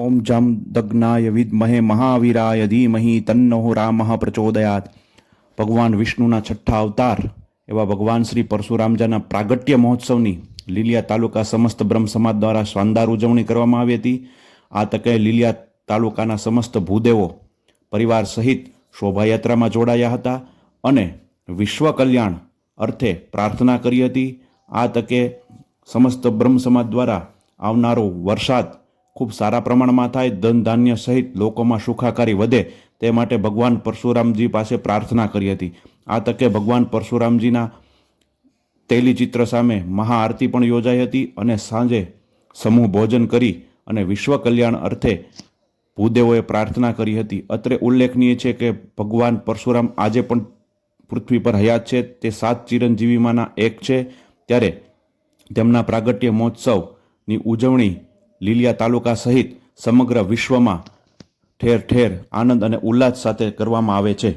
ओम जामदग्नाय विद्महे महावीराय धीमहि तन्नो रामः प्रचोदयात्। भगवान विष्णुना छठ्ठा अवतार एवं भगवान श्री परशुरामजाना प्रागट्य महोत्सवनी લીલિયા તાલુકા સમસ્ત બ્રહ્મ સમાજ દ્વારા શાનદાર ઉજવણી કરવામાં આવી હતી। આ તકે લીલિયા તાલુકાના સમસ્ત ભૂદેવો પરિવાર સહિત શોભાયાત્રામાં જોડાયા હતા અને વિશ્વ કલ્યાણ અર્થે પ્રાર્થના કરી હતી। આ તકે સમસ્ત બ્રહ્મ સમાજ દ્વારા આવનારો વરસાદ ખૂબ સારા પ્રમાણમાં થાય, ધન ધાન્ય સહિત લોકોમાં સુખાકારી વધે તે માટે ભગવાન પરશુરામજી પાસે પ્રાર્થના કરી હતી। આ તકે ભગવાન પરશુરામજીના તેલી ચિત્ર સામે મહાઆરતી પણ યોજાઈ હતી અને સાંજે સમૂહ ભોજન કરી અને વિશ્વ કલ્યાણ અર્થે ભૂદેવોએ પ્રાર્થના કરી હતી। અત્રે ઉલ્લેખનીય છે કે ભગવાન પરશુરામ આજે પણ પૃથ્વી પર હયાત છે, તે 7 ચિરંજીવીમાંના એક છે। ત્યારે તેમના પ્રાગટ્ય મહોત્સવની ઉજવણી લીલિયા તાલુકા સહિત સમગ્ર વિશ્વમાં ઠેર ઠેર આનંદ અને ઉલ્લાસ સાથે કરવામાં આવે છે।